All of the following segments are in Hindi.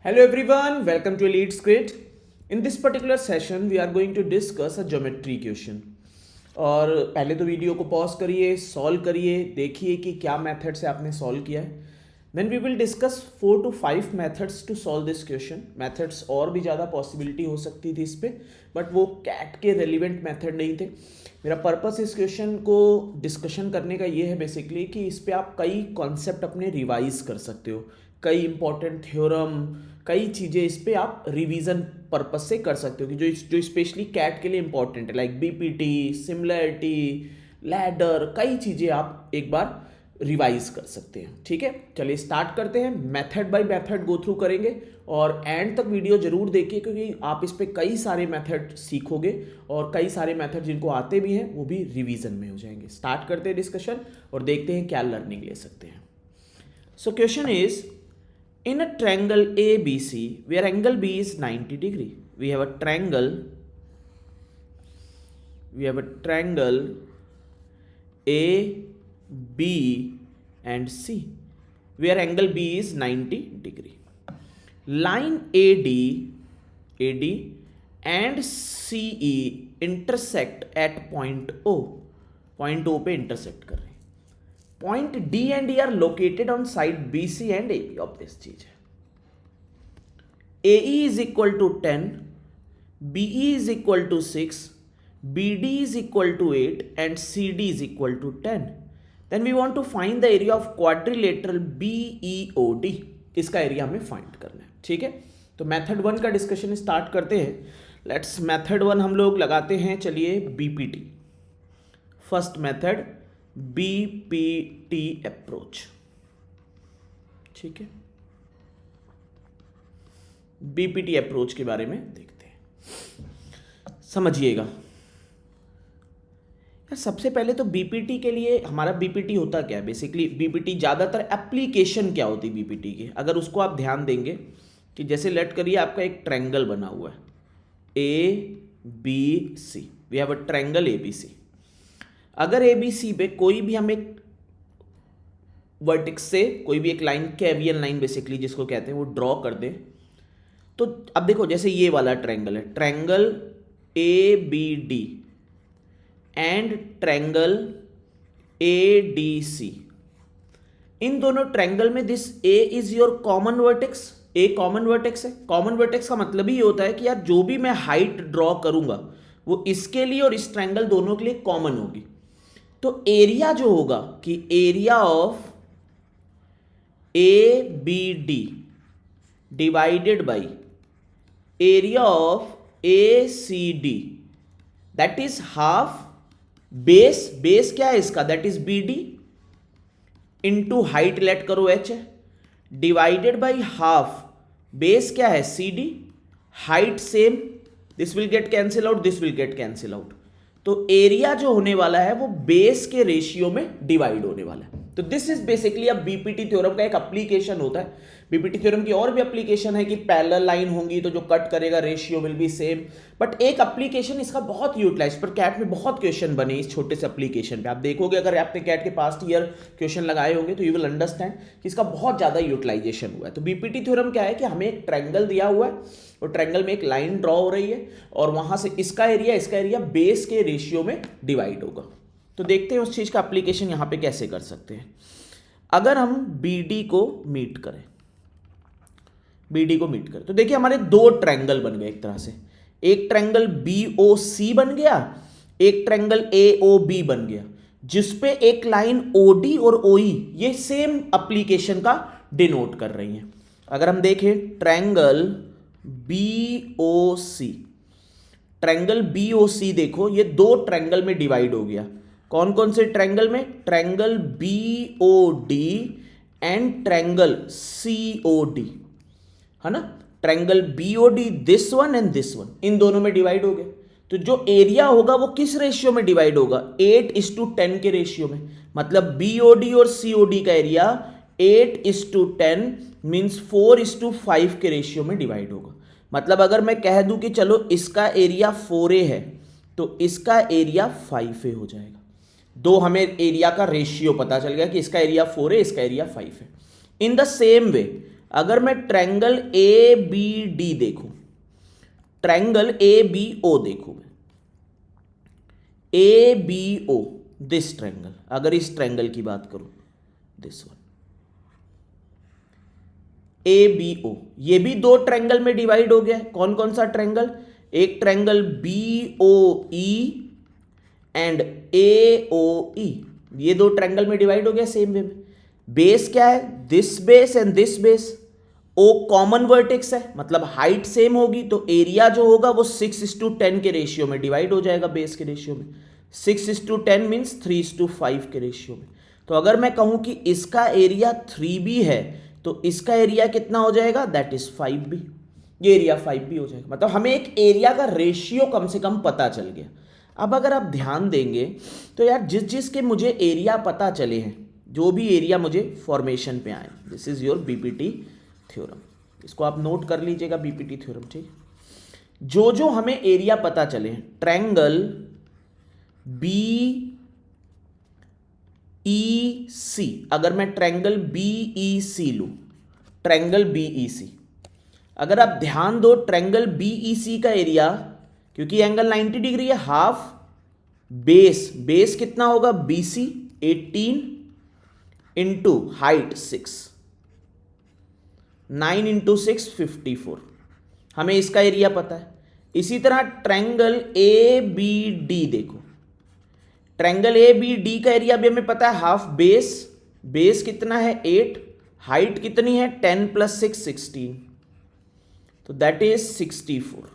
Hello everyone, welcome to Elite Grid. In this particular session, we are going to discuss a geometry question. और पहले तो वीडियो को पॉज करिए, सॉल्व करिए, देखिए कि क्या मेथड से आपने सॉल्व किया है. Then we will discuss 4 to 5 methods to solve this question. Methods और भी ज़्यादा पॉसिबिलिटी हो सकती थी इस पर, बट वो कैट के रेलिवेंट मेथड नहीं थे. मेरा पर्पस इस क्वेश्चन को डिस्कशन करने का ये है बेसिकली कि इस पर आप कई कॉन्सेप्ट अपने रिवाइज कर सकते हो, कई इंपॉर्टेंट थ्योरम, कई चीज़ें इस पे आप रिवीजन पर्पस से कर सकते हो कि जो स्पेशली कैट के लिए इंपॉर्टेंट है, लाइक बीपीटी, सिमिलरिटी, लैडर, कई चीज़ें आप एक बार रिवाइज कर सकते हैं. ठीक है, चलिए स्टार्ट करते हैं. Method by method go through करेंगे और एंड तक वीडियो जरूर देखिए क्योंकि आप इस पे कई सारे मेथड सीखोगे और कई सारे मेथड जिनको आते भी हैं वो भी रिवीजन में हो जाएंगे. स्टार्ट करते हैं डिस्कशन और देखते हैं क्या लर्निंग ले सकते हैं. So question is, in a triangle ABC where angle B is 90 degree, we have a triangle A, B and C where angle B is 90 degree. Line AD and CE intersect at point O पे intersect कर रहे हैं. Point D and E are located on side BC and AB. Obvious चीज है. AE is equal to 10, BE is equal to 6, BD is equal to 8 and CD is equal to 10. Then we want to find the area of quadrilateral BEOD. इसका एरिया हमें फाइंड करना है. ठीक है, तो मेथड 1 का डिस्कशन स्टार्ट करते हैं. लेट्स मेथड 1 हम लोग लगाते हैं. चलिए BPT, first method BPT approach. ठीक है, BPT अप्रोच के बारे में देखते हैं. समझिएगा यार, सबसे पहले तो BPT के लिए हमारा BPT होता क्या है. बेसिकली BPT ज़्यादातर एप्लीकेशन क्या होती है BPT की, अगर उसको आप ध्यान देंगे कि जैसे लेट करिए आपका एक ट्रायंगल बना हुआ है ABC, we have a triangle ABC. अगर ABC पे कोई भी हम एक वर्टेक्स से कोई भी एक लाइन, कैवियन लाइन बेसिकली जिसको कहते हैं, वो ड्रॉ कर दें, तो अब देखो जैसे ये वाला ट्रायंगल है, triangle ABD and triangle ADC. इन दोनों ट्रायंगल में this A is your common vertex. A common vertex है. कॉमन वर्टेक्स का मतलब ही होता है कि यार जो भी मैं हाइट ड्रॉ करूंगा वो इसके लिए और इस ट्रायंगल दोनों के लिए कॉमन होगी. तो एरिया जो होगा कि area of ABD divided by area of ACD, that is half base क्या है इसका, that is BD into height let करो H है, डिवाइडेड बाई हाफ बेस क्या है CD, height same, this will get cancel out, this will get cancel out. तो एरिया जो होने वाला है वो बेस के रेशियो में डिवाइड होने वाला है. तो दिस इज बेसिकली अब BPT थ्योरम का एक एप्लीकेशन होता है. BPT थ्योरम की और भी एप्लीकेशन है कि पैरेलल लाइन होंगी तो जो कट करेगा ratio will be same, but एक एप्लीकेशन इसका बहुत यूटिलाइज, पर कैट में बहुत क्वेश्चन बने इस छोटे से एप्लीकेशन पे. आप देखोगे अगर आपने कैट के पास्ट ईयर क्वेश्चन लगाए होंगे तो यू विल अंडरस्टैंड कि इसका बहुत ज्यादा यूटिलाइजेशन हुआ है. तो BPT थ्योरम क्या है कि हमें एक ट्रायंगल दिया हुआ है और ट्रायंगल में एक लाइन ड्रॉ हो रही है और वहां से इसका एरिया बेस के रेशियो में डिवाइड होगा. तो देखते हैं उस चीज का एप्लीकेशन यहां पे कैसे कर सकते हैं. अगर हम BD को मीट करें तो देखिए हमारे दो ट्रायंगल बन गए एक तरह से. एक ट्रायंगल BOC बन गया, एक ट्रायंगल AOB बन गया, जिसपे एक लाइन OD और OE ये सेम एप्लीकेशन का डिनोट कर रही हैं. अगर हम देखें ट्रायंगल BOC देखो ये दो ट्रायंगल में डिवाइड हो गया. कौन कौन से ट्रायंगल में, triangle BOD and triangle COD है ना. Triangle BOD this one and this one, इन दोनों में डिवाइड हो गया. तो जो एरिया होगा वो किस रेशियो में डिवाइड होगा, 8:10 के रेशियो में. मतलब BOD और COD का एरिया 8:10 मीन्स 4:5 के रेशियो में डिवाइड होगा. मतलब अगर मैं कह दूं कि चलो इसका एरिया 4A है तो इसका एरिया 5A हो जाएगा. दो हमें एरिया का रेशियो पता चल गया कि इसका एरिया 4 है, इसका एरिया 5 है. इन द सेम वे अगर मैं ट्रायंगल ए बी डी देखूं, ट्रायंगल ए बी ओ देखूं, A B O, this triangle, अगर इस ट्रायंगल की बात करूं, this one A B O, ये भी दो ट्रायंगल में डिवाइड हो गया है। कौन कौन सा ट्रायंगल? एक triangle B O E and A O E, ये दो ट्रायंगल में डिवाइड हो गया सेम वे में। बेस क्या है? This base and this base. O common vertex है, मतलब हाइट सेम होगी तो एरिया जो होगा वो 6:10 के रेशियो में डिवाइड हो जाएगा बेस के रेशियो में। 6:10 मीन्स 3:5 के रेशियो में। तो अगर मैं कहूं कि इसका एरिया 3b है तो इसका एरिया कितना हो जाएगा? That is 5b। ये एरिया 5b हो जाएगा, मतलब हमें एक एरिया का रेशियो कम से कम पता चल गया। अब अगर आप ध्यान देंगे तो यार जिस जिस के मुझे एरिया पता चले हैं, जो भी एरिया मुझे फॉर्मेशन पे आए, this is your BPT theorem, इसको आप नोट कर लीजिएगा बीपीटी थ्योरम, ठीक। जो जो हमें एरिया पता चले हैं, ट्रायंगल बी ई सी, अगर मैं ट्रायंगल बी ई सी लूं, ट्रायंगल बी ई सी, अगर आप ध्यान दो ट्रायंगल बी ई सी का एरिया, क्योंकि एंगल 90 डिग्री है, हाफ बेस, बेस कितना होगा? B C 18 into height 6, 9 into 6 54, हमें इसका एरिया पता है। इसी तरह ट्रायंगल ए बी डी देखो, ट्रायंगल ए बी डी का एरिया भी हमें पता है, हाफ बेस, बेस कितना है? 8, हाइट कितनी है? 10 + 6 16, तो दैट इज 64।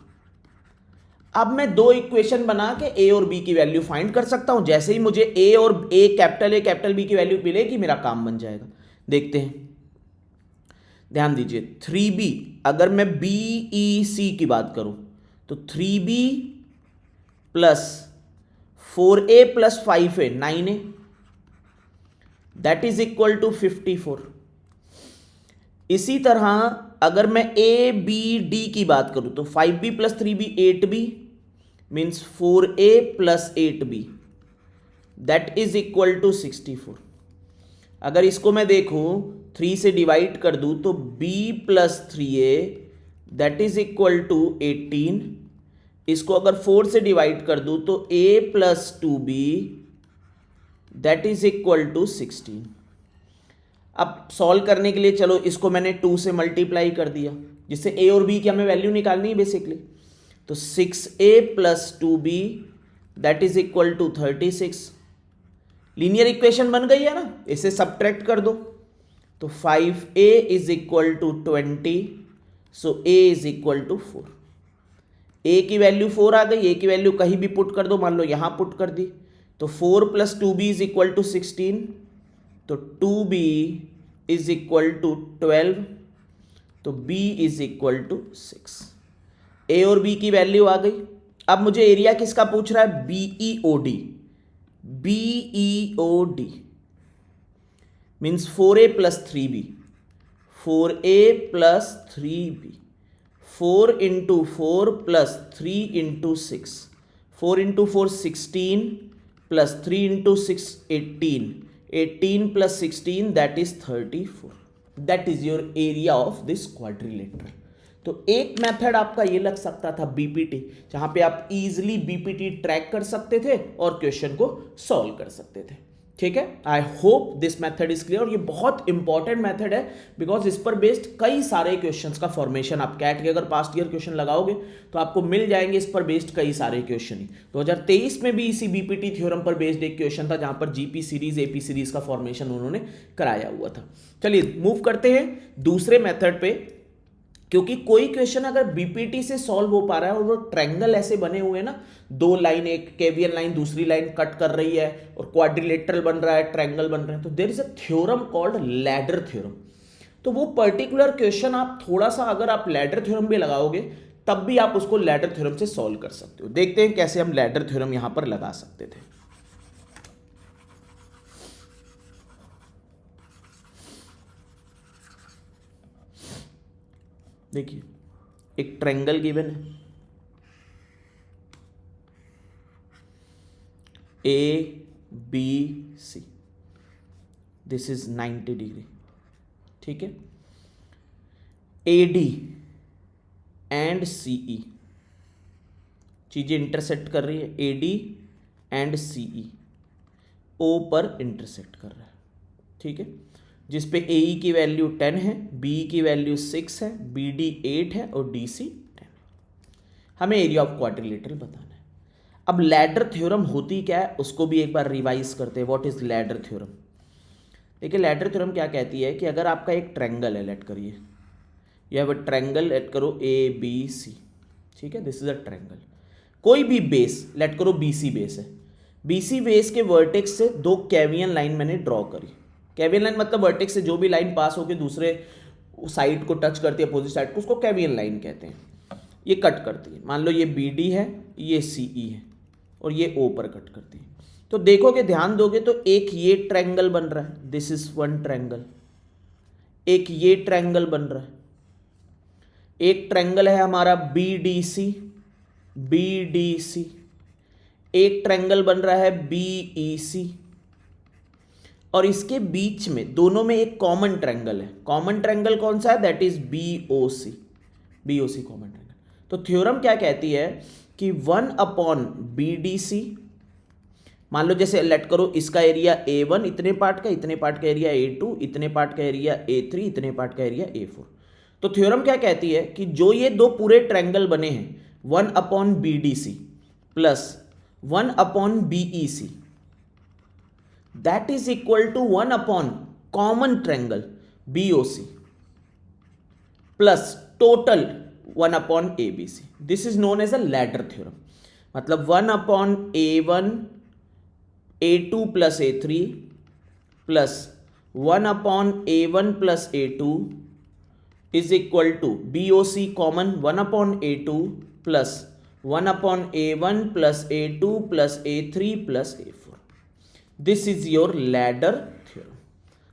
अब मैं दो इक्वेशन बना के ए और बी की वैल्यू फाइंड कर सकता हूं। जैसे ही मुझे ए और ए कैपिटल बी की वैल्यू मिलेगी, मेरा काम बन जाएगा। देखते हैं, ध्यान दीजिए। 3b, अगर मैं बी ई सी की बात करूं तो 3b plus 4a plus 5a 9a, that is equal to 54। इसी तरह अगर मैं ए बी डी की बात करूं तो 5b plus 3b 8b means 4a plus 8b, that is equal to 64। अगर इसको मैं देखूं 3 से डिवाइड कर दूं तो b plus 3a that is equal to 18। इसको अगर 4 से डिवाइड कर दूं तो a plus 2b that is equal to 16। अब सॉल्व करने के लिए चलो इसको मैंने 2 से मल्टीप्लाई कर दिया, जिससे a और b की हमें वैल्यू निकालनी है बेसिकली। तो 6a plus 2b that is equal to 36। Linear equation बन गई है ना, इसे सब्ट्रैक्ट कर दो तो 5a is equal to 20, so a is equal to 4। a की वैल्यू 4 आ गई, a की वैल्यू कहीं भी पुट कर दो, मान लो यहां पुट कर दी तो 4 plus 2b is equal to 16, तो 2b इज इक्वल टू 12, तो b is equal to 6। a और b की वैल्यू आ गई। अब मुझे एरिया किसका पूछ रहा है? BEOD, BEOD means 4a plus 3b, 4a plus 3b, 4 into 4 plus 3 into 6, 4 into 4 16 plus 3 into 6 18, 18 plus 16 that is 34। That is your area of this quadrilateral. तो एक मेथड आपका ये लग सकता था बीपीटी, जहां पे आप इजीली बीपीटी ट्रैक कर सकते थे और क्वेश्चन को सॉल्व कर सकते थे। ठीक है, I hope this method is clear. और ये बहुत इंपॉर्टेंट मेथड है बिकॉज इस पर बेस्ड कई सारे क्वेश्चंस का फॉर्मेशन, आप कैट के अगर पास्ट ईयर क्वेश्चन लगाओगे तो आपको मिल जाएंगे इस पर बेस्ड कई सारे क्वेश्चन ही। 2023 में भी इसी बीपीटी थ्योरम पर बेस्ड एक क्वेश्चन था जहां पर जीपी सीरीज एपी सीरीज का फॉर्मेशन उन्होंने कराया हुआ था। चलिए मूव करते हैं दूसरे मेथड पे, क्योंकि कोई क्वेश्चन अगर बीपीटी से सॉल्व हो पा रहा है और वो ट्रायंगल ऐसे बने हुए हैं ना, दो लाइन, एक केवीएल लाइन दूसरी लाइन कट कर रही है और क्वाड्रिलेटरल बन रहा है, ट्रायंगल बन रहे हैं, तो there is a theorem called ladder theorem. तो वो पर्टिकुलर क्वेश्चन आप थोड़ा सा अगर आप लैडर थ्योरम भी लगाओगे तब भी आप उसको लैडर थ्योरम से सॉल्व कर सकते हो। देखते हैं कैसे हम लैडर थ्योरम यहां पर लगा सकते थे। देखिए एक ट्रायंगल गिवन है, A B C, this is 90 degree. ठीक है, AD एंड CE, चीजें इंटरसेक्ट कर रही है, AD एंड CE O पर इंटरसेक्ट कर रहा है, ठीक है, जिस पे AE की वैल्यू 10 है, BE की वैल्यू 6 है, BD 8 है और DC 10 है। हमें एरिया ऑफ क्वाड्रिलेटरल बताना है। अब लैडर थ्योरम होती क्या है उसको भी एक बार रिवाइज करते हैं। What is ladder theorem? देखिए लैडर थ्योरम क्या कहती है कि अगर आपका एक ट्रायंगल है, लेट करिए यह है ट्रायंगल, लेट करो ABC, ठीक है, दिस इज अ ट्रायंगल, कोई भी बेस लेट करो BC बेस है, BC बेस के वर्टेक्स से दो कैवियन लाइन मैंने ड्रॉ करी। कैवियन लाइन मतलब वर्टेक्स से जो भी लाइन पास होकर दूसरे साइड को टच करती है, अपोजिट साइड को, उसको कैवियन लाइन कहते हैं। ये कट करती है, मान लो ये BD है, ये CE है और ये O पर कट करती है। तो देखोगे, ध्यान दोगे तो एक ये ट्रायंगल बन रहा है, दिस इज वन ट्रायंगल, एक ये ट्रायंगल बन रहा है, एक ट्रायंगल है हमारा BDC, एक ट्रायंगल बन रहा है BEC और इसके बीच में दोनों में एक कॉमन ट्रायंगल है। कॉमन ट्रायंगल कौन सा है? That is BOC common triangle. तो थ्योरम क्या कहती है कि 1/BDC, मान लो जैसे लेट करो इसका एरिया A1 इतने पार्ट का, इतने पार्ट का एरिया A2, इतने पार्ट का एरिया A3, इतने पार्ट का एरिया A4। तो थ्योरम क्या कहती है कि जो ये दो पूरे ट्रायंगल बने हैं 1/BDC plus 1/BEC, that is equal to 1/ common triangle BOC plus total 1/ABC। This is known as a ladder theorem. मतलब 1/A1 A2 plus A3 plus 1/A1 plus A2 is equal to BOC common 1/A2 plus 1/A1 plus A2 plus A3 plus A4। This is your ladder theorem.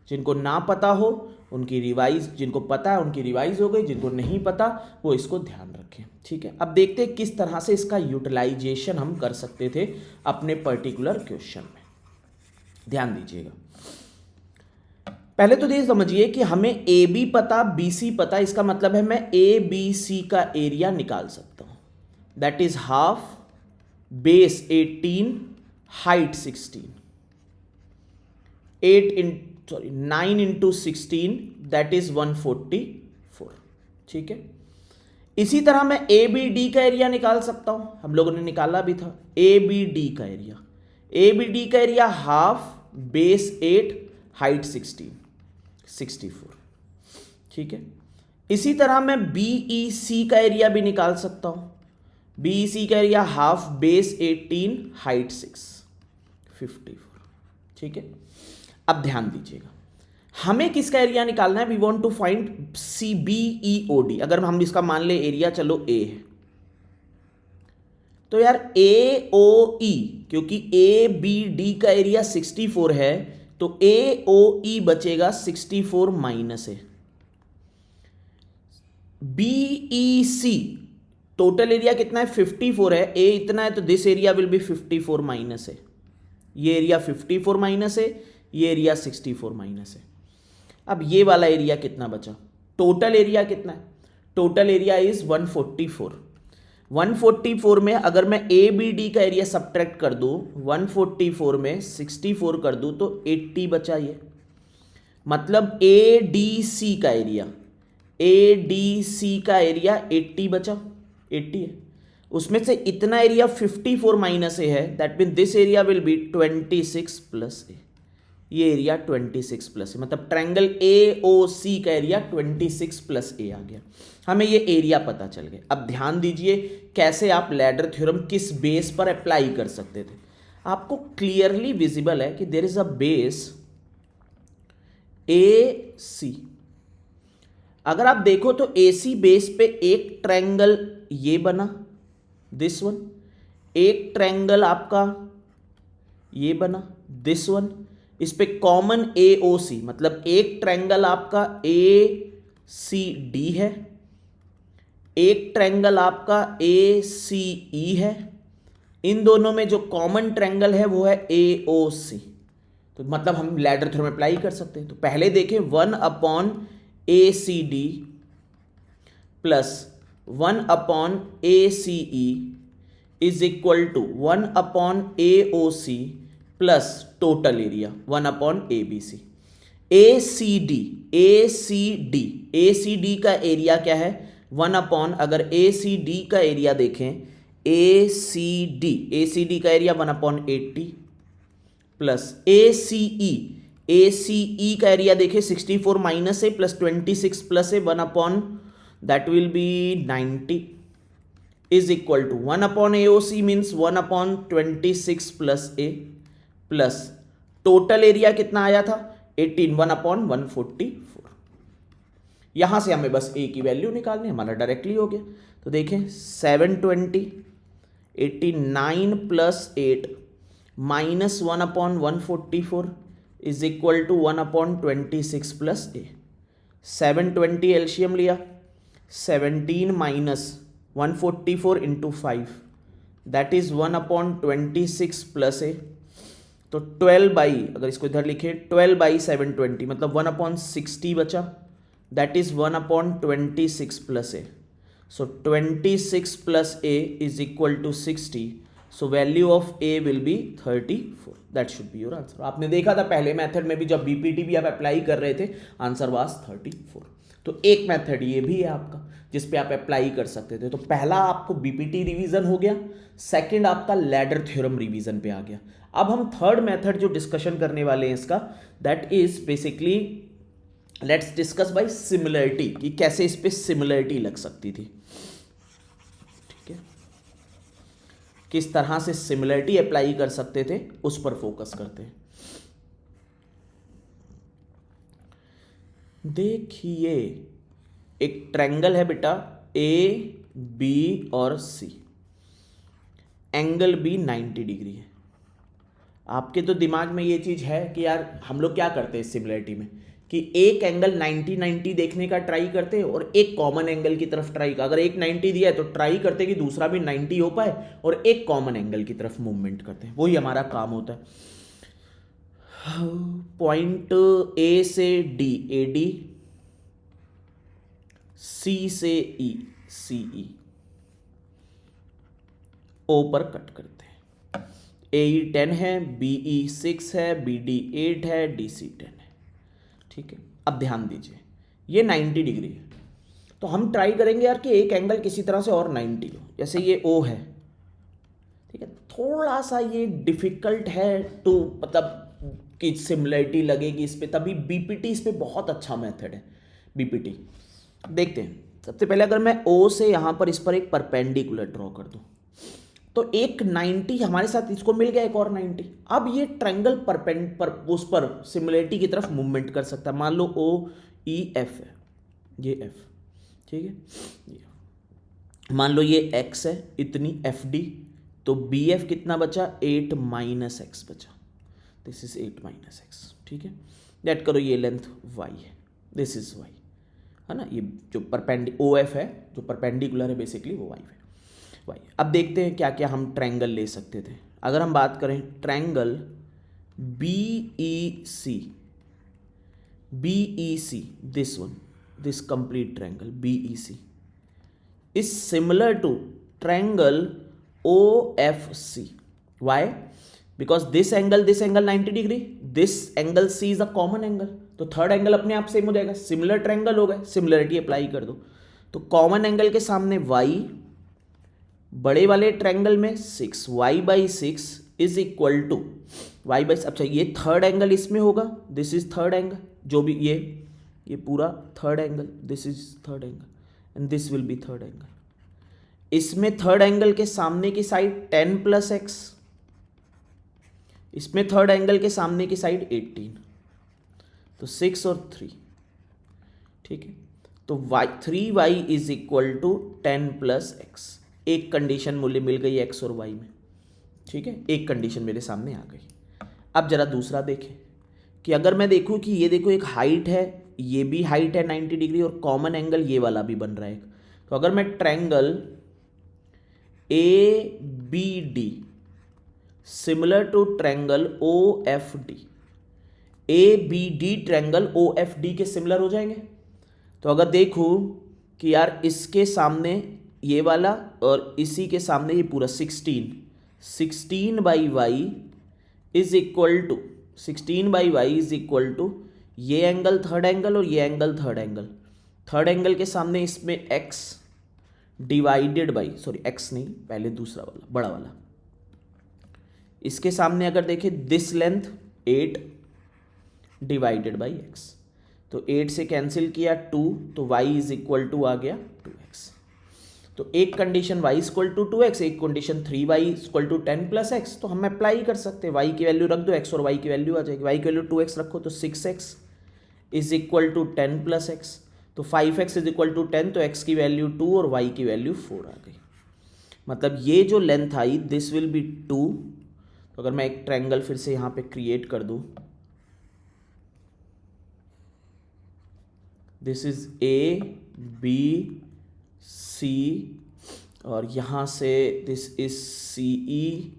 जिनको ना पता हो उनकी रिवाइज, जिनको पता है उनकी रिवाइज हो गई, जिनको नहीं पता वो इसको ध्यान रखें, ठीक है। अब देखते हैं किस तरह से इसका यूटिलाइजेशन हम कर सकते थे अपने पर्टिकुलर क्वेश्चन में। ध्यान दीजिएगा, पहले तो ये समझिए कि हमें AB पता, BC पता, इसका मतलब है मैं ABC का एरिया निकाल सकता हूं। That is half, base 18, height 16, 9 into 16 that is 144, ठीक है। इसी तरह मैं ABD का एरिया निकाल सकता हूं, हम लोगों ने निकाला भी था। ABD का एरिया हाफ, बेस 8, हाइट 16, 64, ठीक है। इसी तरह मैं BEC का एरिया भी निकाल सकता हूं। BEC का एरिया हाफ, बेस 18, हाइट 6, 54, ठीक है। अब ध्यान दीजिएगा, हमें किसका एरिया निकालना है? We want to find CBEOD। अगर हम इसका मान ले एरिया चलो A है, तो यार AOE, क्योंकि ABD का एरिया 64 है तो AOE बचेगा 64 minus A। BEC total area कितना है? 54 है, A इतना है, तो this area will be 54 minus A। ये एरिया 54 माइनस A, ये एरिया 64 माइनस है। अब ये वाला एरिया कितना बचा? टोटल एरिया कितना है? Total area is 144। 144 में अगर मैं ABD का एरिया सब्ट्रैक्ट कर दूं, 144 में 64 कर दूं तो 80 बचा। ये मतलब ADC का एरिया 80 बचा, 80 है। उसमें से इतना एरिया 54 माइनस A है, that mean this area will be 26 plus A। ये एरिया 26 प्लस है, मतलब ट्रायंगल AOC का एरिया 26 प्लस A आ गया। हमें ये एरिया पता चल गया। अब ध्यान दीजिए कैसे आप लैडर थ्योरम किस बेस पर अप्लाई कर सकते थे। आपको क्लियरली विजिबल है कि there is a base AC। अगर आप देखो तो AC बेस पे एक ट्रायंगल ये बना, दिस वन, एक ट्रायंगल आपका ये बना, दिस वन। इस पे कॉमन AOC, मतलब एक ट्रायंगल आपका ACD है, एक ट्रायंगल आपका ACE है, इन दोनों में जो कॉमन ट्रायंगल है वो है AOC। तो मतलब हम लैडर थ्योरम अप्लाई कर सकते हैं। तो पहले देखें 1/ACD plus 1/ACE is equal to 1/AOC plus total area 1/ABC। ACD का एरिया क्या है? 1 अगर ACD का एरिया देखें, ACD का एरिया 1/80 प्लस ACE का एरिया देखें 64 minus A plus 26 plus A 1 that will be 90 is equal to 1/AOC means 1/26 plus A plus total area कितना आया था 18 1/144। यहां से हमें बस ए की वैल्यू निकालनी, हमारा डायरेक्टली हो गया। तो देखें 720 89 plus 8 minus 1/144 is equal to 1/26 plus A. 720 LCM लिया, 17 minus 144 into 5 that is 1/26 plus A. तो 12 बाई, अगर इसको इधर लिखे 12/720 मतलब 1/60 बचा, that is 1/26 plus A. So 26 plus A is equal to 60। So value of A will be 34। That should be your answer. आपने देखा था पहले मेथड में भी, जब बीपीटी भी आप अप्लाई कर रहे थे, आंसर वाज 34। तो एक मेथड ये भी है आपका जिस पे आप अप्लाई कर सकते थे। तो पहला आपको बीपीटी रिवीजन हो गया, सेकंड आपका लैडर थ्योरम रिवीजन पे आ गया। अब हम थर्ड मेथड जो डिस्कशन करने वाले हैं इसका, that is basically let's discuss by similarity, कि कैसे इस पे सिमिलरिटी लग सकती थी। ठीक है, किस तरह से सिमिलरिटी अप्लाई कर सकते थे उस पर फोकस करते हैं। देखिए एक ट्रायंगल है बेटा ए बी और सी, एंगल बी 90 डिग्री है। आपके तो दिमाग में ये चीज है कि यार हम लोग क्या करते हैं सिमिलरिटी में, कि एक एंगल 90 देखने का ट्राई करते हैं और एक कॉमन एंगल की तरफ ट्राई, अगर एक 90 दिया है तो ट्राई करते हैं कि दूसरा भी 90 हो पाए और एक कॉमन एंगल की तरफ मूवमेंट करते हैं। वही हमारा काम होता है। पॉइंट ए से डी AD, सी से ई CE, ओ पर कट करते हैं। AE 10 है, BE 6 है, BD 8 है, DC 10 है। ठीक है, अब ध्यान दीजिए ये 90 डिग्री है, तो हम ट्राई करेंगे यार कि एक एंगल किसी तरह से और 90 हो। जैसे ये O है, ठीक है, थोड़ा सा ये डिफिकल्ट है टू, मतलब कि सिमिलरिटी लगेगी इस पे, तभी बीपीटी इस पे बहुत अच्छा मेथड है। बीपीटी देखते हैं। सबसे पहले अगर मैं O से यहाँ पर इस पर एक परपेंडिकुलर ड्रॉ कर दूँ, तो एक 90 हमारे साथ इसको मिल गया, एक और 90। अब ये ट्रायंगल उस पर सिमिलरिटी की तरफ मूवमेंट कर सकता है। मान लो OEF है, ये F, ठीक है, मान लो ये X है, इतनी FD, तो BF कितना बचा 8 माइनस एक्स बचा, दिस इज 8 माइनस एक्स। ठीक है, लेट करो ये लेंथ Y है, दिस इज Y है ना, ये जो OF है जो परपेंडिकुलर है बेसिकली वो Y है। अब देखते हैं क्या क्या हम ट्रायंगल ले सकते थे। अगर हम बात करें triangle BEC, this one, this complete triangle BEC is similar to triangle OFC. Why? Because this angle 90 degree, this angle C is a common angle, तो थर्ड एंगल अपने आप सेम हो जाएगा, सिमिलर ट्रायंगल हो गए, सिमिलरिटी अप्लाई कर दो। तो कॉमन एंगल के सामने y, बड़े वाले ट्रायंगल में 6y/6 is equal to y/, अच्छा ये थर्ड एंगल इसमें होगा, दिस इज थर्ड एंगल, जो भी ये पूरा third angle, this is third angle and this will be third angle. इसमें थर्ड एंगल के सामने की साइड 10 प्लस एक्स, इसमें थर्ड एंगल के सामने की साइड 18, तो 6 और 3। ठीक है, तो 3y is equal to 10 plus x. एक कंडीशन मूल्य मिल गई x और y में। ठीक है, एक कंडीशन मेरे सामने आ गई। अब जरा दूसरा देखें कि अगर मैं देखूं कि ये देखो एक हाइट है, ये भी हाइट है 90 डिग्री और कॉमन एंगल ये वाला भी बन रहा है, तो अगर मैं triangle ABD similar to triangle OFD, ABD triangle OFD के सिमिलर हो जाएंगे। तो अगर देखूं कि यार इसके सामने ये वाला और इसी के सामने ये पूरा 16 by y is equal to 16/y is equal to ये एंगल थर्ड एंगल और ये एंगल थर्ड एंगल के सामने इसमें x डिवाइडेड बाई x नहीं, पहले दूसरा वाला बड़ा वाला, इसके सामने अगर देखें this length 8 divided by x, तो 8 से कैंसिल किया 2, तो y इज इक्वल टू आ गया 2x। तो एक condition y equal to 2x, एक condition 3y equal to 10 plus x, तो हम अप्लाई कर सकते हैं। y की वैल्यू रख दो, x और y की वैल्यू आ जाएगी। y की वैल्यू 2x रखो तो 6x is equal to 10 plus x, तो 5x इज इक्वल टू 10, तो x की वैल्यू 2 और y की वैल्यू 4 आ गई। मतलब ये जो length I this will be 2। तो अगर मैं एक ट्रायंगल फिर से यहाँ पे क्रिएट कर दूँ, this is A B C और यहाँ से दिस इज CE।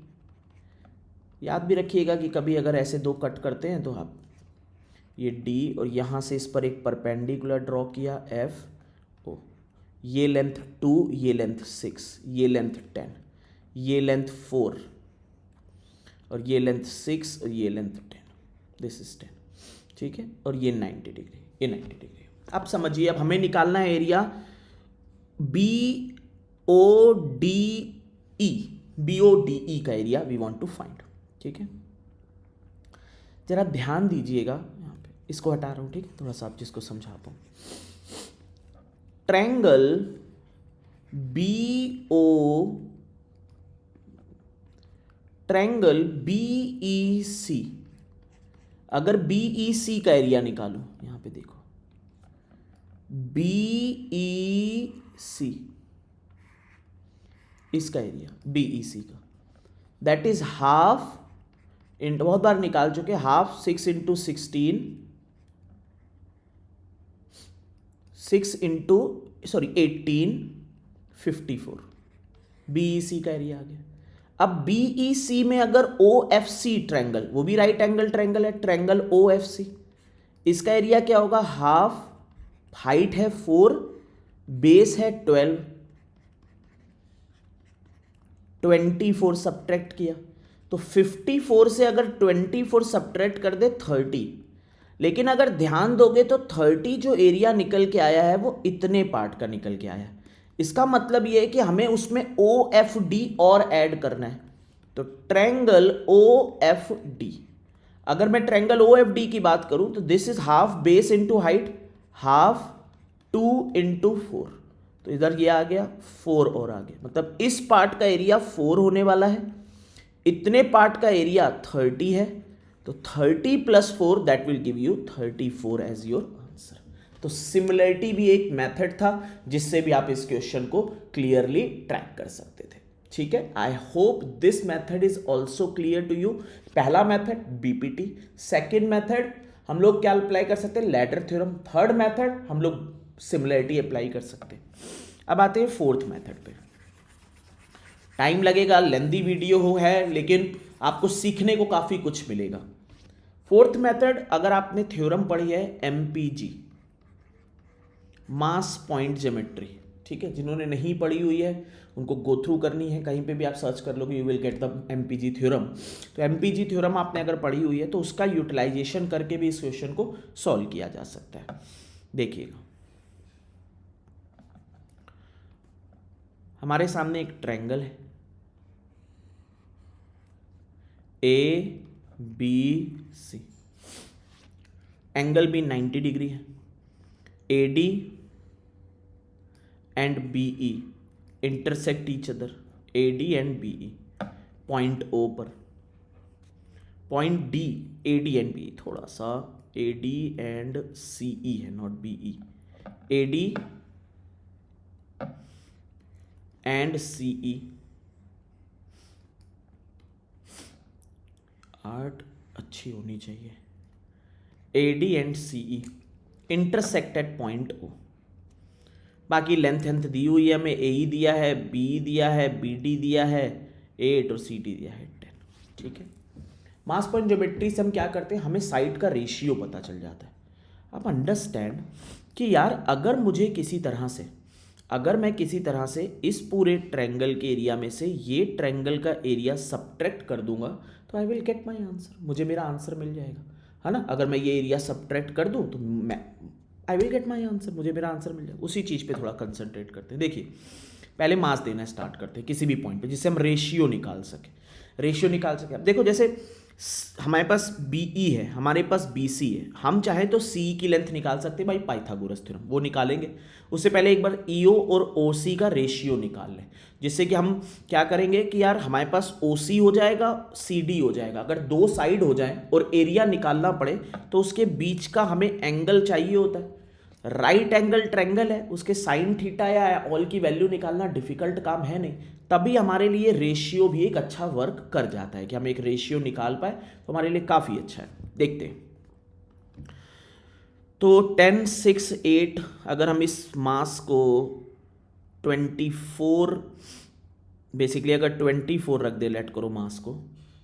याद भी रखिएगा कि कभी अगर ऐसे दो कट करते हैं तो आप ये D और यहाँ से इस पर एक परपेंडिकुलर ड्रॉ किया F O, ये लेंथ 2, ये लेंथ 6, ये लेंथ 10, ये लेंथ 4 और ये लेंथ 6 और ये लेंथ 10, दिस इज 10, ठीक है। और ये 90 डिग्री, ये 90 डिग्री। अब समझिए, अब हमें निकालना है एरिया BODE का area we want to find, ठीक है। जरा ध्यान दीजिएगा, यहाँ पे इसको हटा रहा हूँ, ठीक है, थोड़ा सा आप जिसको समझा पाऊँ। ट्रायंगल BEC, अगर BEC का एरिया निकालो, यहाँ पे देखो BEC, इसका एरिया BEC का, दैट इज हाफ इंटू, बहुत बार निकाल चुके, हाफ 6 इंटू 16, 18 54, BEC का एरिया आ गया। अब BEC में अगर OFC ट्रायंगल, वो भी राइट एंगल ट्रायंगल है, ट्रायंगल OFC, इसका एरिया क्या होगा, हाफ, हाइट है 4, बेस है 12, 24 सब्ट्रैक्ट किया तो 54 से अगर 24 सब्ट्रैक्ट कर दे 30, लेकिन अगर ध्यान दोगे तो 30 जो एरिया निकल के आया है वो इतने पार्ट का निकल के आया है। इसका मतलब ये है कि हमें उसमें OFD और ऐड करना है। तो ट्रायंगल OFD, अगर मैं ट्रायंगल OFD की बात करूं तो this is half base into height, half 2 into 4, तो इधर ये आ गया 4 और आ गया, मतलब इस पार्ट का एरिया 4 होने वाला है, इतने पार्ट का एरिया 30 है, तो 30 plus 4 that will give you 34 as your answer. तो सिमिलरिटी भी एक मेथड था जिससे भी आप इस क्वेश्चन को क्लियरली ट्रैक कर सकते थे, ठीक है। I hope this method is also clear to you. पहला मेथड BPT, सेकेंड मेथड हम लोग क्या अप्लाई कर सकते हैं, लैडर थ्योरम, थर्ड मेथड हम लोग सिमिलरिटी अप्लाई कर सकते हैं। अब आते हैं फोर्थ मेथड पे। टाइम लगेगा, लेंदी वीडियो है, लेकिन आपको सीखने को काफ़ी कुछ मिलेगा। फोर्थ मेथड, अगर आपने थ्योरम पढ़ी है MPG, मास पॉइंट ज्योमेट्री, ठीक है, जिन्होंने नहीं पढ़ी हुई है उनको गो थ्रू करनी है, कहीं पे भी आप सर्च कर लोगे you will get the MPG theorem. तो MPG थ्योरम आपने अगर पढ़ी हुई है तो उसका यूटिलाइजेशन करके भी इस क्वेश्चन को सॉल्व किया जा सकता है। देखिएगा, हमारे सामने एक ट्रायंगल है ABC, एंगल भी 90 डिग्री है, AD and BE intersect each other, AD and BE point O पर, point D, AD and BE, थोड़ा सा AD एंड CE है, not BE, AD and CE, art अच्छी होनी चाहिए, AD and CE intersect at point O। बाकी लेंथ दी हुई है हमें, AE दिया है, BE दिया है, BD दिया है 8 और CD दिया है 10, ठीक है। मास पॉइंट ज्योमेट्री से हम क्या करते हैं, हमें साइड का रेशियो पता चल जाता है। अब अंडरस्टैंड कि यार अगर मुझे किसी तरह से अगर मैं किसी तरह से इस पूरे ट्रायंगल के एरिया में से ये ट्रायंगल का एरिया सब्ट्रैक्ट कर दूंगा तो I will get my answer, मुझे मेरा आंसर मिल जाएगा, है ना। अगर मैं ये एरिया सब्ट्रैक्ट कर दूं तो मैं I will get my answer, मुझे मेरा आंसर मिल जाएगा। उसी चीज़ पे थोड़ा कंसंट्रेट करते हैं। देखिए पहले मास देना स्टार्ट करते हैं किसी भी पॉइंट पे, जिससे हम रेशियो निकाल सकें। रेशियो निकाल सकें, अब देखो जैसे हमारे पास BE है, हमारे पास BC है, हम चाहे तो CE की लेंथ निकाल सकते हैं बाई पाइथागोरस थ्योरम, वो निकालेंगे। उससे पहले एक बार EO और OC का रेशियो निकाल लें, जिससे कि हम क्या करेंगे कि यार हमारे पास OC हो जाएगा, CD हो जाएगा। अगर दो साइड हो जाए और एरिया निकालना पड़े तो उसके बीच का हमें एंगल चाहिए होता है। राइट एंगल ट्रायंगल है, उसके साइन थीटा या ऑल की वैल्यू निकालना डिफिकल्ट काम है नहीं, तभी हमारे लिए रेशियो भी एक अच्छा वर्क कर जाता है कि हम एक रेशियो निकाल पाए तो हमारे लिए काफ़ी अच्छा है। देखते हैं तो 10, 6, 8 अगर हम इस मास को 24 बेसिकली अगर 24 रख दे, लेट करो मास को,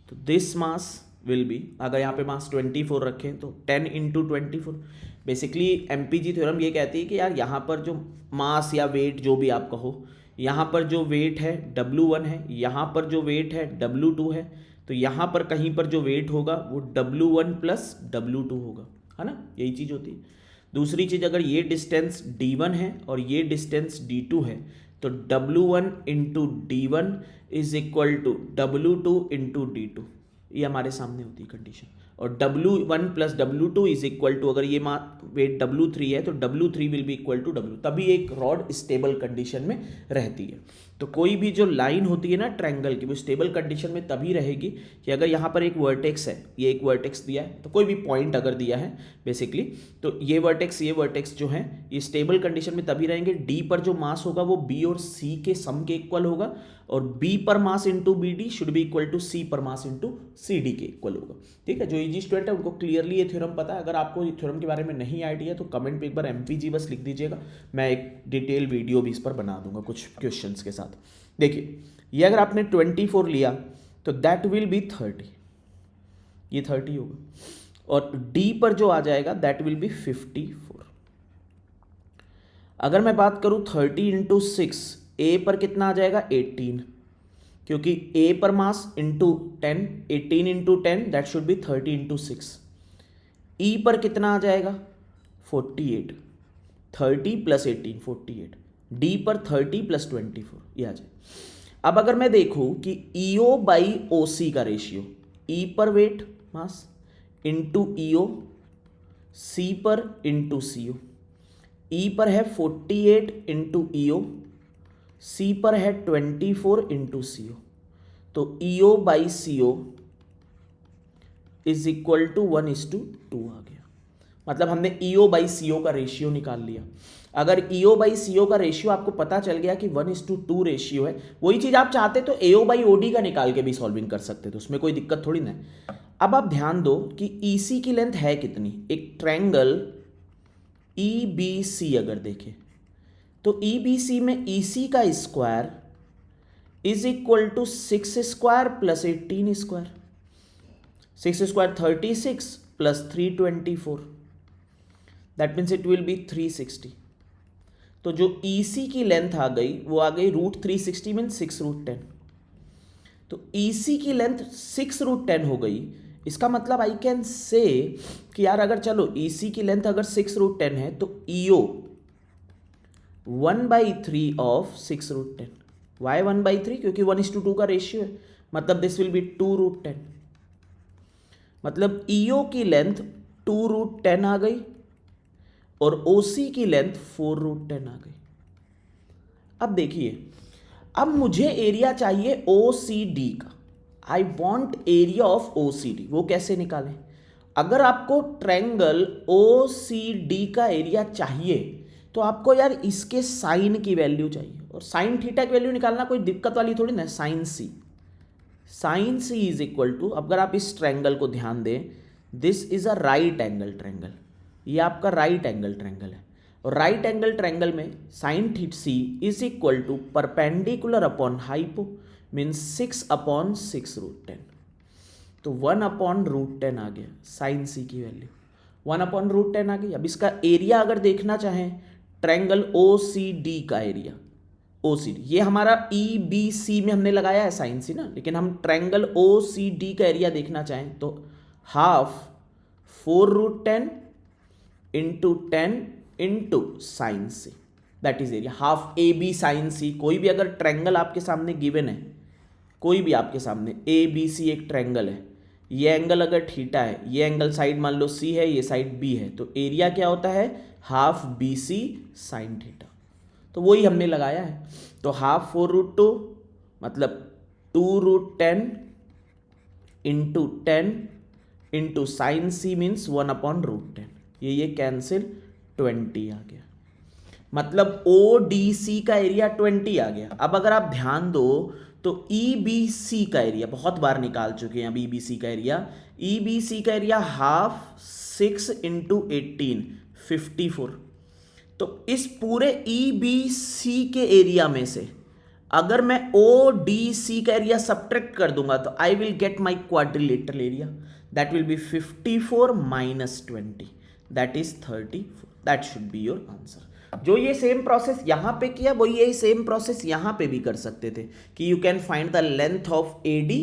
तो दिस मास विल बी, अगर यहाँ पे मास 24 रखें तो 10 इंटू 24। बेसिकली MPG थ्योरम ये कहती है कि यार यहाँ पर जो मास या वेट जो भी आप कहो, यहाँ पर जो वेट है W1 है, यहाँ पर जो वेट है W2 है, तो यहाँ पर कहीं पर जो वेट होगा वो W1 प्लस W2 होगा, है ना, यही चीज़ होती है। दूसरी चीज़, अगर ये डिस्टेंस D1 है और ये डिस्टेंस D2 है तो W1 into D1 is equal to W2 into D2, ये हमारे सामने होती है कंडीशन। और W1 plus W2 is equal to, अगर ये वेट W3 है तो W3 will be equal to W, तभी एक रॉड स्टेबल कंडीशन में रहती है। तो कोई भी जो लाइन होती है ना ट्रायंगल की, वो स्टेबल कंडीशन में तभी रहेगी कि अगर यहाँ पर एक वर्टेक्स है, ये एक वर्टेक्स दिया है, तो कोई भी पॉइंट अगर दिया है बेसिकली, तो ये वर्टेक्स जो है ये स्टेबल कंडीशन में तभी रहेंगे। D पर जो मास होगा वो B और C के सम के इक्वल होगा, और B पर mass into BD should be equal to C पर मास इंटू CD के इक्वल होगा। ठीक है, जो इजी स्टूडेंट है उनको क्लियरली ये थ्योरम पता है। अगर आपको ये थ्योरम के बारे में नहीं आइडिया तो कमेंट पे एक बार MPG बस लिख दीजिएगा, मैं एक डिटेल वीडियो भी इस पर बना दूंगा कुछ क्वेश्चंस के साथ। देखिए ये अगर आपने 24 लिया तो दैट विल बी 30, ये 30 होगा, और D पर जो आ जाएगा दैट विल बी 54। अगर मैं बात करूं 30 इंटू 6, A पर कितना आ जाएगा 18, क्योंकि A पर mass into 10, 18 into 10 that should B 30 into 6। E पर कितना आ जाएगा 48, 30 प्लस 18 48। D पर 30 प्लस 24, ये आ जाए। अब अगर मैं देखूं कि EO बाई OC का रेशियो, E पर weight mass into EO, C पर इंटू CO, E पर है 48 इंटू EO, C पर है 24 इंटू CO, तो EO by CO is equal to 1:2 आ गया। मतलब हमने EO बाई CO का रेशियो निकाल लिया। अगर EO बाई CO का रेशियो आपको पता चल गया कि 1:2 रेशियो है, वही चीज़ आप चाहते तो AO बाई OD का निकाल के भी सॉल्विंग कर सकते, तो उसमें कोई दिक्कत थोड़ी ना है। अब आप ध्यान दो कि EC की लेंथ है कितनी, एक ट्रायंगल EBC अगर देखें तो EBC में EC का square is equal to 6 square plus 18 square, 6 square 36 plus 324, that means it will be 360। तो जो EC की लेंथ आ गई वो आ गई √360 मीन 6√10। तो EC की लेंथ 6√10 हो गई। इसका मतलब आई कैन से कि यार अगर चलो EC की लेंथ अगर 6√10 है तो EO 1/3 ऑफ 6√10। वाई 1/3? क्योंकि 1:2 का रेशियो है, मतलब दिस विल बी 2√10। मतलब EO की लेंथ 2√10 आ गई और OC की लेंथ 4√10 आ गई। अब देखिए, अब मुझे एरिया चाहिए OCD का, I want area of OCD। वो कैसे निकालें? अगर आपको ट्रायंगल OCD का एरिया चाहिए तो आपको यार इसके साइन की वैल्यू चाहिए, और साइन थीटा की वैल्यू निकालना कोई दिक्कत वाली थोड़ी ना है। Sine C is equal to, अगर आप इस ट्रायंगल को ध्यान दें, this is a right angle triangle, ये आपका राइट एंगल ट्रायंगल है, और राइट एंगल ट्रायंगल में sine C is equal to perpendicular upon hypo means 6/6√10। तो 1/√10 आ गया साइन C की वैल्यू, 1/√10 आ गई। अब इसका एरिया अगर देखना चाहें ट्रायंगल ओ सी डी का एरिया, ओ सी डी, ये हमारा ई बी सी में हमने लगाया है साइन सी ना, लेकिन हम ट्रायंगल ओ सी डी का एरिया देखना चाहें तो half 4√10 into 10 into sine C, that is area, half A B sine C. कोई भी अगर ट्रायंगल आपके सामने गिवन है, कोई भी आपके सामने ए बी सी एक ट्रायंगल है, ये एंगल अगर थीटा है, ये एंगल साइड मान लो सी है, ये साइड बी है, तो एरिया क्या होता है half B C sine theta, तो वही हमने लगाया है। तो हाफ 4√2 मतलब 2√10 into 10 into sine C means 1/√10, ये कैंसिल 20 आ गया, मतलब ओ डी सी का एरिया 20 आ गया। अब अगर आप ध्यान दो तो ई बी सी का एरिया बहुत बार निकाल चुके हैं, अब ई बी सी का एरिया, ई बी सी का एरिया हाफ 6 इंटू 18 54। तो इस पूरे ई बी सी के एरिया में से अगर मैं ओ डी सी का एरिया सब्ट्रैक्ट कर दूंगा तो I will get my quadrilateral area, that will B 54 minus 20, that is 34, that should be your answer. जो ये सेम प्रोसेस यहां पे किया वो ये सेम प्रोसेस यहां पे भी कर सकते थे कि you can find the length of A D,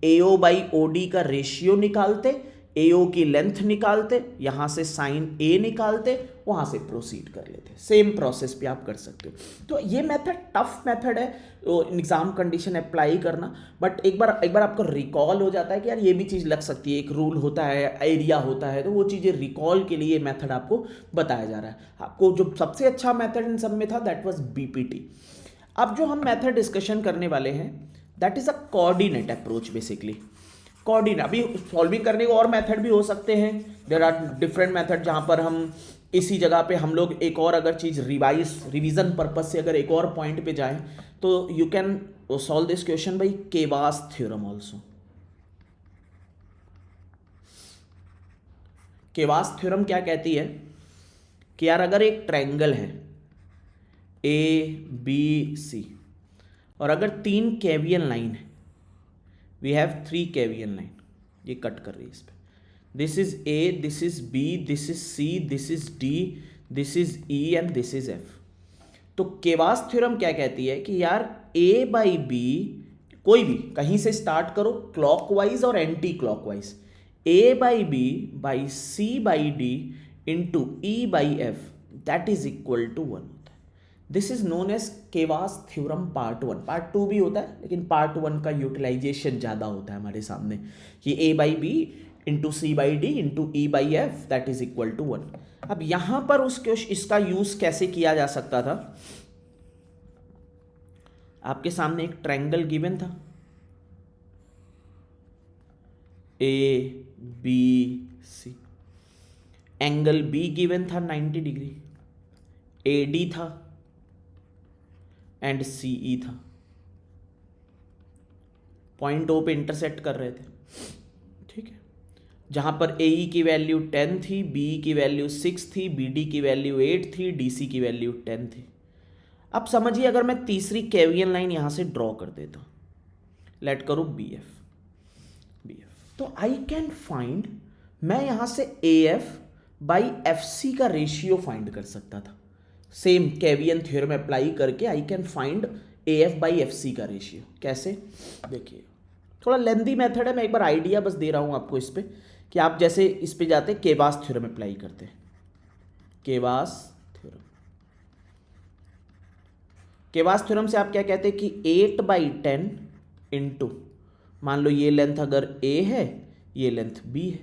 AO by O D का रेशियो निकालते, एओ की लेंथ निकालते, यहां से साइन ए निकालते, वहां से प्रोसीड कर लेते। सेम प्रोसेस पे आप कर सकते हो। तो ये मेथड टफ मेथड है एग्जाम कंडीशन अप्लाई करना, बट एक बार आपको रिकॉल हो जाता है कि यार ये भी चीज़ लग सकती है, एक रूल होता है, एरिया होता है, तो वो चीज़ें रिकॉल के लिए मेथड आपको बताया जा रहा है। आपको जो सबसे अच्छा मेथड इन सब में था दैट वाज बीपीटी। अब जो हम मेथड डिस्कशन करने वाले हैं that is a coordinate approach basically. Coordinate, अभी सॉल्विंग करने के और मेथड भी हो सकते हैं, देयर आर डिफरेंट मेथड जहां पर हम इसी जगह पे हम लोग एक और अगर चीज रिवीजन पर्पज से अगर एक और पॉइंट पे जाएं तो you can solve this question by Ceva's theorem also. Ceva's theorem क्या कहती है कि यार अगर एक ट्रायंगल है ए बी सी और अगर 3 केवियन लाइन है, वी हैव 3 केवियन लाइन, ये कट कर रही है इस पे, this is A, this is B, this is C, this is D, this is E and this is F. तो केवास थ्योरम क्या कहती है कि यार ए बाई बी, कोई भी कहीं से स्टार्ट करो क्लॉकवाइज और anti clockwise, A by B by C by D into E by F that is equal to 1 होता है। This is known as Ceva's theorem part 1। Part 2 भी होता है लेकिन पार्ट 1 का यूटिलाइजेशन ज़्यादा होता है हमारे सामने कि A by B into C by D into E by F that is equal to 1। अब यहां पर इसका यूज कैसे किया जा सकता था, आपके सामने एक ट्रायंगल गिवन था A B C, angle B given था 90 डिग्री, ए डी था एंड सी ई था, पॉइंट ओ पे इंटरसेक्ट कर रहे थे, ठीक है, जहां पर ए की वैल्यू 10 थी, बी की वैल्यू 6 थी, बी डी की वैल्यू 8 थी, डी सी की वैल्यू 10 थी। अब समझिए अगर मैं तीसरी केवियन लाइन यहां से ड्रॉ कर देता हूं, लेट करो बी एफ, तो आई कैन फाइंड, मैं यहां से A F by F C का रेशियो फाइंड कर सकता था। सेम केवियन थ्योरम अप्लाई करके I can find A F by F C का रेशियो। कैसे, देखिए थोड़ा लेंदी मेथड है, मैं एक बार आइडिया बस दे रहा हूं आपको इस पे कि आप जैसे इस पे जाते केवास थ्योरम अप्लाई करते हैं, केवास थ्योरम, केवास थ्योरम से आप क्या कहते हैं कि 8/10 इंटू, मान लो ये लेंथ अगर ए है ये लेंथ बी है,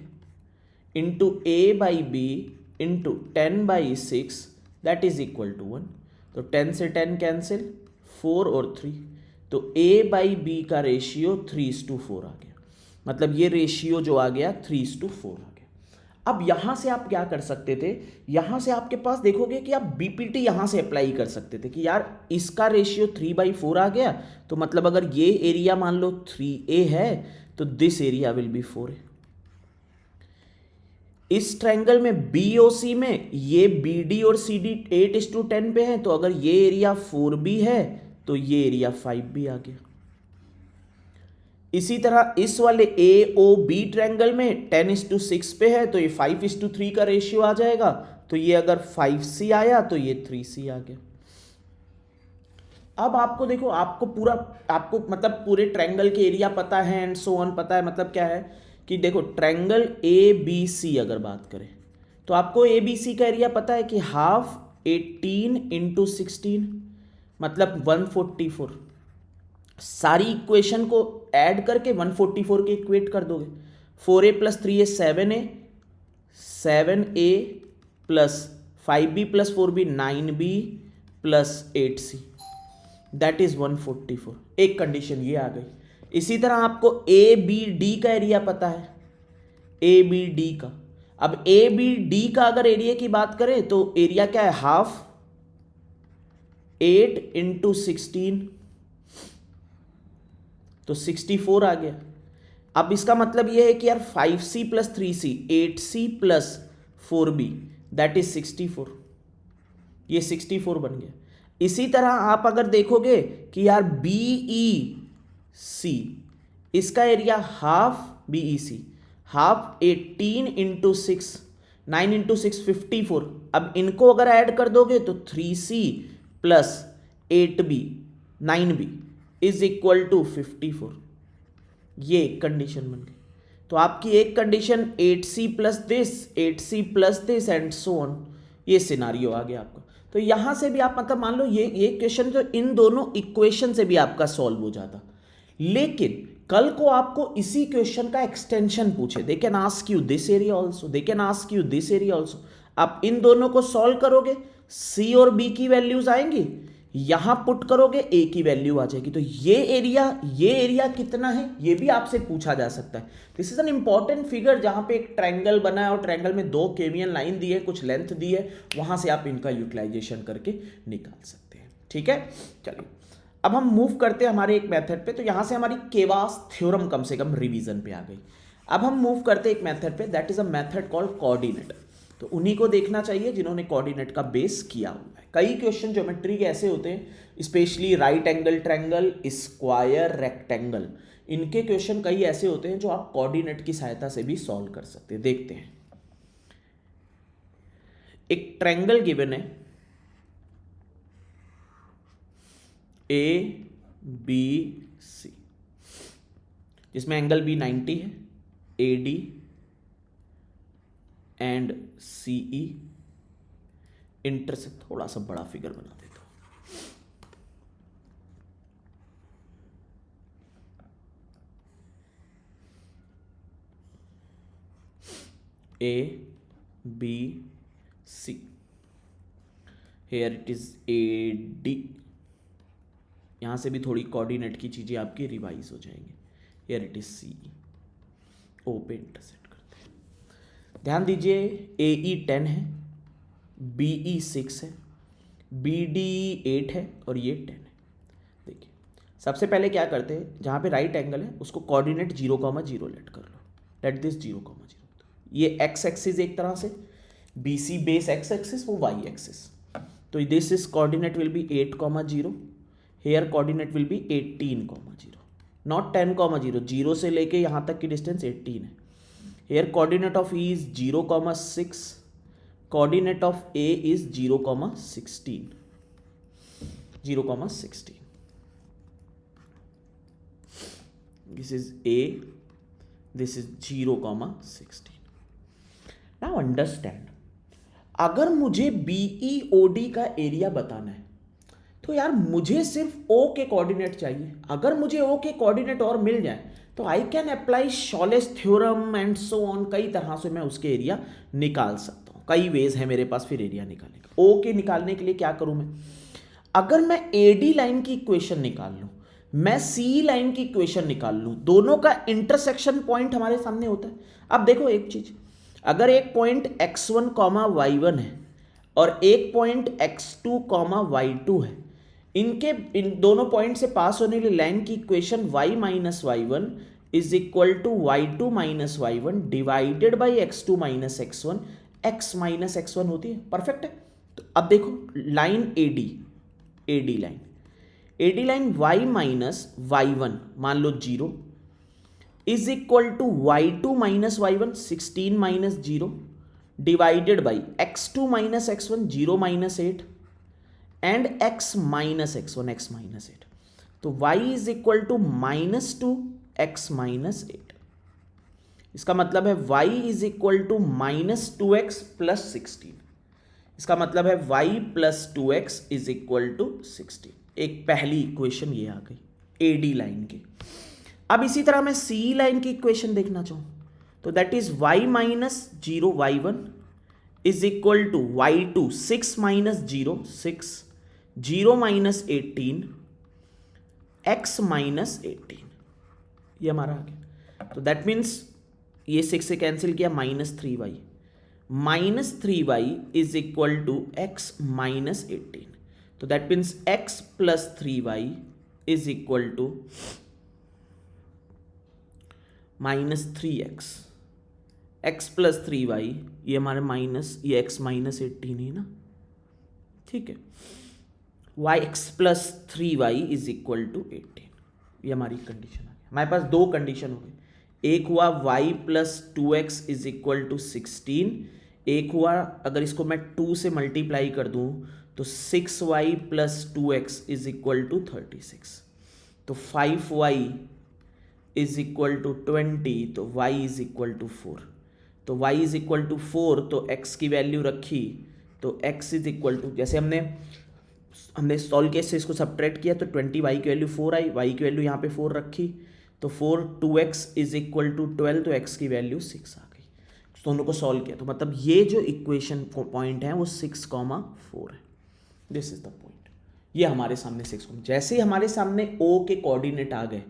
into A by B into 10/6 that is equal to 1। तो 10 से 10 कैंसिल, 4 और 3, तो ए बाई बी का रेशियो 3:4 आ गया, मतलब ये रेशियो जो आ गया 3:4 आ गया। अब यहां से आप क्या कर सकते थे, यहां से आपके पास देखोगे कि आप बीपीटी यहां से अप्लाई कर सकते थे कि यार इसका रेशियो 3/4 आ गया, तो मतलब अगर ये एरिया मान लो 3A है तो this area will be 4A। इस ट्रायंगल में BOC में ये BD और CD 8:10 पे है, तो अगर ये एरिया 4B है तो ये एरिया 5B आ गया। इसी तरह इस वाले AOB ट्रायंगल में 10:6 पे है तो ये 5:3 का रेशियो आ जाएगा, तो ये अगर 5C आया तो ये 3C आ गया। अब आपको देखो, आपको मतलब पूरे ट्रायंगल के एरिया पता है एंड सो ऑन पता है। मतलब क्या है कि देखो ट्रायंगल ए बी सी अगर बात करें तो आपको ए बी सी का एरिया पता है कि हाफ 18 इंटू 16 मतलब 144। सारी इक्वेशन को ऐड करके 144 के इक्वेट कर दोगे। 4a plus 3a 7a, 7a plus 5b plus 4b 9b plus 8c, that is 144। एक कंडीशन ये आ गई। इसी तरह आपको ए बी डी का एरिया पता है, ए बी डी का। अब ए बी डी का अगर एरिया की बात करें तो एरिया क्या है, हाफ 8 इंटू 16 तो 64 आ गया। अब इसका मतलब यह है कि यार 5C plus 3C 8C plus 4B that is 64, ये 64 बन गया। इसी तरह आप अगर देखोगे कि यार BEC इसका area half BEC half 18 into 6 9 into 6 54। अब इनको अगर ऐड कर दोगे तो 3C plus 8B 9B is equal to 54। ये एक कंडीशन बन गई। तो आपकी एक condition 8C plus this 8C plus this and so on, ये सिनारियो आ गया आपका। तो यहां से भी आप मतलब मान लो ये क्वेश्चन तो इन दोनों इक्वेशन से भी आपका सॉल्व हो जाता। लेकिन कल को आपको इसी क्वेश्चन का एक्सटेंशन पूछे, they can ask you this area also, they can ask you this area also. आप इन दोनों को सॉल्व करोगे, सी और बी की वैल्यूज आएंगी, यहां पुट करोगे ए की वैल्यू आ जाएगी। तो ये एरिया कितना है ये भी आपसे पूछा जा सकता है। This is an important figure जहां पे एक ट्रायंगल बना है और ट्रायंगल में दो केवियन लाइन दी है, कुछ लेंथ दी है, वहां से आप इनका यूटिलाइजेशन करके निकाल सकते हैं। ठीक है, चलिए अब हम मूव करते हैं हमारे एक मेथड पे। तो यहां से हमारी केवास थ्योरम कम से कम रिवीजन पे आ गई। अब हम मूव करते हैं एक मेथड पे, that is a method called coordinate. तो उन्हीं को देखना चाहिए जिन्होंने कोऑर्डिनेट का बेस किया हुआ है। कई क्वेश्चन ज्योमेट्री के ऐसे होते हैं, specially right angle triangle, square, rectangle, इनके क्वेश्चन कई ऐसे होते हैं जो आप कोऑर्डिनेट की सहायता से भी सॉल्व कर सकते हैं। देखते हैं, एक ट्रायंगल गिवन है ए बी सी, जिसमें एंगल बी 90 है, A D and C E intersect. थोड़ा सा बड़ा फिगर बना देता हूं। A B C, here it is A D. यहां से भी थोड़ी कोऑर्डिनेट की चीजें आपकी रिवाइज हो जाएंगी। हेयर इट इज सी, ओ पे इंटरसेक्ट करते हैं। ध्यान दीजिए, ए ई 10 है, बी ई 6 है, बी डी 8 है और ये 10 है। देखिए सबसे पहले क्या करते हैं, जहाँ पे राइट एंगल है उसको कोऑर्डिनेट 0,0 लेट कर लो, लेट दिस 0,0। ये एक्स एक्सिस एक तरह से, B C base X axis, वो वाई एक्सिस। तो this is coordinate will be 8,0, here coordinate will be 18,0, not 10,0। 0 से लेके यहाँ तक की डिस्टेंस 18 है। Here coordinate of E is 0,6, coordinate of A is 0,16, 0,16। This is A, this is 0,16। Now understand, अगर मुझे बीईओडी का एरिया बताना है तो यार मुझे सिर्फ ओ के कोऑर्डिनेट चाहिए। अगर मुझे ओ के कोऑर्डिनेट और मिल जाए तो I can apply Sholes theorem and so on, कई तरह से मैं उसके एरिया निकाल सकता हूं। कई वेज है मेरे पास फिर एरिया निकालने का। ओ के निकालने के लिए क्या करूं मैं, अगर मैं एडी लाइन की इक्वेशन निकाल लूं, मैं सी लाइन की इक्वेशन निकाल लूं, दोनों का इंटरसेक्शन पॉइंट हमारे सामने होता है। अब देखो एक चीज, अगर एक पॉइंट x1, y1 है और एक पॉइंट x2, y2 है, इन दोनों पॉइंट से पास होने वाली लाइन की equation y minus y1 is equal to y2 minus y1 divided by x2 minus x1, x minus x1 होती है। परफेक्ट है। तो अब देखो line AD line y minus y1 मान लो 0 is equal to y2 minus y1 16 minus 0 divided by x2 minus x1 0 minus 8 and x minus x1 x minus 8. तो y is equal to -2 x minus 8. इसका मतलब है y is equal to -2x plus 16. इसका मतलब है y plus 2x is equal to 16. एक पहली इक्वेशन ये आ गई AD लाइन की. अब इसी तरह मैं CE लाइन की इक्वेशन देखना चाहूँ तो that is y minus 0 y1 is equal to y2 6 minus 0 6 0 minus 18 x minus 18. ये हमारा आ गया. तो दैट मीन्स ये 6 से कैंसिल किया -3y -3y is equal to x minus 18. तो that means x plus 3y is equal to -3x. x plus 3y ये हमारे माइनस ये x माइनस 18 है ना, ठीक है. x plus 3y is equal to 18. ये हमारी कंडीशन आ गई. हमारे पास दो कंडीशन हो गई. एक हुआ y plus 2x is equal to 16. एक हुआ अगर इसको मैं 2 से मल्टीप्लाई कर दूं तो 6y plus 2x is equal to 36. तो 5y इज इक्वल टू 20. तो y इज इक्वल टू 4. तो y इज इक्वल टू 4 तो x की वैल्यू रखी तो x इज इक्वल टू जैसे हमने सॉल्व किया इससे इसको सब्ट्रैक्ट किया तो 20 y की वैल्यू 4 आई. y की वैल्यू यहाँ पे 4 रखी तो 4 2x इज इक्वल टू 12 तो x की वैल्यू 6 आ गई. दोनों को सॉल्व किया तो मतलब ये जो इक्वेशन पॉइंट है वो 6,4 है. This is the point. ये हमारे सामने 6. जैसे ही हमारे सामने O के कोऑर्डिनेट आ गए,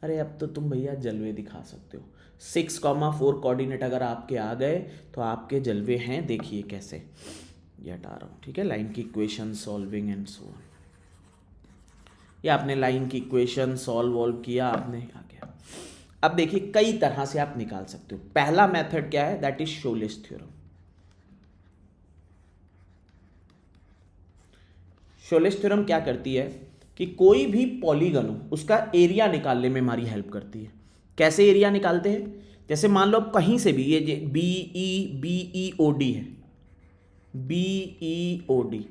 अरे अब तो तुम भैया जलवे दिखा सकते हो. 6,4 कोऑर्डिनेट अगर आपके आ गए तो आपके जलवे हैं. देखिए कैसे, ये हटा रहा हूँ, ठीक है. लाइन की equation solving and so on. ये आपने लाइन की इक्वेशन सॉल्व किया, आपने आ गया. अब देखिए कई तरह से आप निकाल सकते हो. पहला मेथड क्या है, दैट इज शोलेस थ्योरम. शोलेस थ्योरम क्या करती है कि कोई भी पॉलीगन हो उसका एरिया निकालने में हमारी हेल्प करती है. कैसे एरिया निकालते हैं, जैसे मान लो कहीं से भी ये BEOD है, BEOD,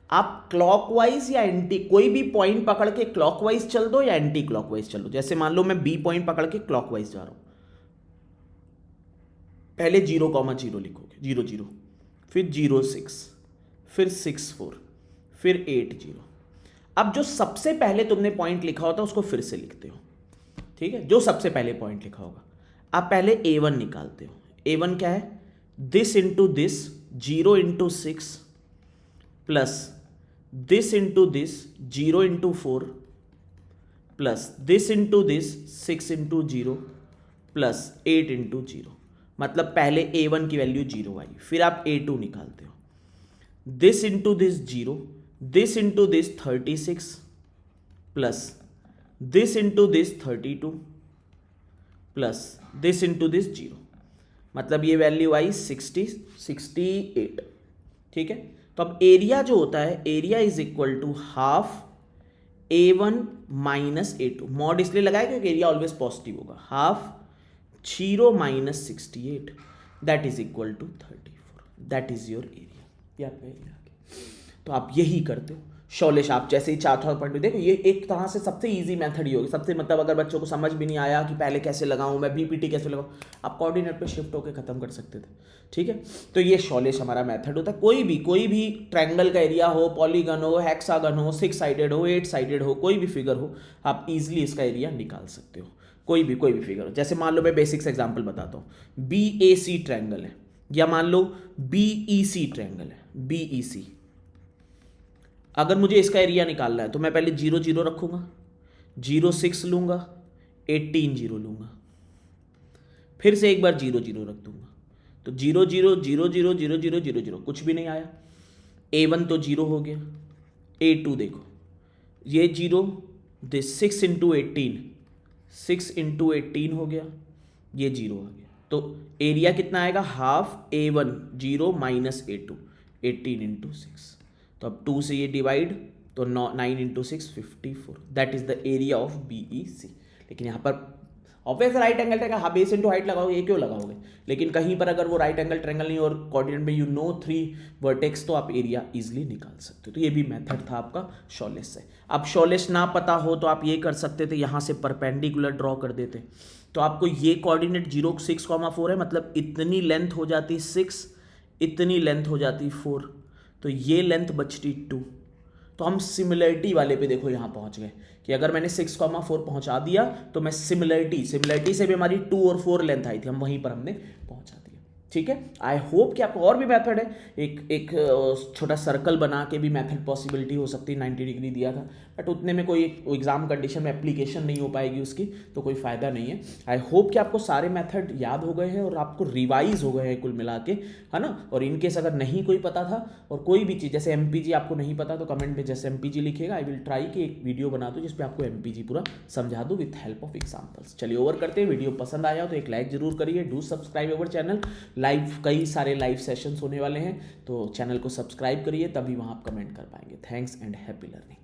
आप क्लॉकवाइज या एंटी कोई भी पॉइंट पकड़ के क्लॉकवाइज चल दो या एंटी क्लॉकवाइज चल दो. जैसे मान लो मैं B पॉइंट पकड़ के क्लॉकवाइज जा रहा हूं. पहले 0,0 लिखोगे, 0 0, फिर 0 6, फिर 6 4, फिर 8 0. अब जो सबसे पहले तुमने पॉइंट लिखा होता है उसको फिर से लिखते हो, ठीक है. जो सबसे पहले पॉइंट लिखा होगा आप पहले A1 निकालते हो. A1 क्या है, this into this 0 into 6 plus this into this 0 into 4 plus this into this 6 into 0 plus 8 into 0. मतलब पहले A1 की वैल्यू 0 आई. फिर आप A2 निकालते हो. This into this 0, this into this 36 plus this into this 32 plus this into this 0. मतलब ये वैल्यू आई 68. ठीक है. तो अब एरिया जो होता है, area is equal to half A1 minus A2. Mod इसलिए लगाया क्योंकि एरिया ऑलवेज पॉजिटिव होगा. Half 0 minus 68 that is equal to 34. That is your area. ये आपका एरिया. तो आप यही करते हो. शौलेश आप जैसे ही चौथा पॉइंट देखो, ये एक तरह से सबसे इजी मेथड ही होगी. सबसे मतलब अगर बच्चों को समझ भी नहीं आया कि पहले कैसे लगाऊं मैं BPT कैसे लगाऊं, आप कोऑर्डिनेट पे शिफ्ट होकर खत्म कर सकते थे. ठीक है. तो ये शौलेश हमारा मेथड होता है. कोई भी ट्रायंगल का एरिया हो, पॉलीगन हो, हेक्सागन हो, 6 साइडेड हो, 8 साइडेड हो, कोई भी फिगर हो, आप इजिली इसका एरिया निकाल सकते हो. कोई भी फिगर हो. जैसे मान लो मैं बेसिक्स एग्जाम्पल बताता हूँ. BAC ट्रायंगल है या मान लो BEC ट्रायंगल है. BEC अगर मुझे इसका एरिया निकालना है तो मैं पहले 0 0 रखूंगा, 0 6 लूंगा, 18 0 लूंगा, फिर से एक बार 0 0 रख दूंगा. तो 0 0 0 0 0 0 0 0 कुछ भी नहीं आया. A1 तो 0 हो गया. A2 देखो, ये 0, दिस 6 इंटू 18, 6 इंटू 18 हो गया, ये 0 आ गया. तो एरिया कितना आएगा, half A1 0 minus A2 18 into 6. तो अब 2 से ये डिवाइड तो 9 into 6 54. That is the area of BEC. लेकिन यहाँ पर ऑब्वियस राइट एंगल ट्रायंगल, हाँ बेस इंटू हाइट लगाओगे, ये क्यों लगाओगे, लेकिन कहीं पर अगर वो राइट एंगल ट्रायंगल नहीं और कोऑर्डिनेट में यू नो 3 वर्टेक्स, तो आप एरिया इजीली निकाल सकते हो। तो ये भी मेथड था आपका शॉलेस से। अब शॉलेस ना पता हो तो आप ये कर सकते थे, यहाँ से परपेंडिकुलर ड्रॉ कर देते, तो आपको ये कोऑर्डिनेट 0 6,4 है, मतलब इतनी लेंथ हो जाती 6, इतनी लेंथ हो जाती 4, तो ये लेंथ बचती 2। तो हम सिमिलरिटी वाले पे देखो यहाँ पहुँच गए कि अगर मैंने 6,4 पहुँचा दिया तो मैं सिमिलरिटी से भी हमारी 2 और 4 लेंथ आई थी, हम वहीं पर हमने पहुँचा दिया। ठीक है, आई होप कि आपको और भी मेथड है, एक छोटा सर्कल बना के भी मेथड पॉसिबिलिटी हो सकती है, 90 डिग्री दिया था, बट उतने में कोई एग्जाम कंडीशन में एप्लीकेशन नहीं हो पाएगी उसकी, तो कोई फायदा नहीं है। आई होप कि आपको सारे मेथड याद हो गए हैं और आपको रिवाइज हो गए हैं कुल मिला के, है ना। और इनकेस अगर नहीं कोई पता था और कोई भी चीज़ जैसे एमपीजी आपको नहीं पता तो कमेंट में जैसे एमपीजी लिखेगा, आई विल ट्राई कि एक वीडियो बना दूँ जिसपे आपको एमपीजी पूरा समझा दूँ विथ हेल्प ऑफ एग्जाम्पल्स। चलिए ओवर करते हैं, वीडियो पसंद आया तो एक लाइक जरूर करिए, do subscribe our channel, live कई सारे लाइव सेशंस होने वाले हैं, तो चैनल को सब्सक्राइब करिए, तभी वहाँ आप कमेंट कर पाएंगे। Thanks and happy learning.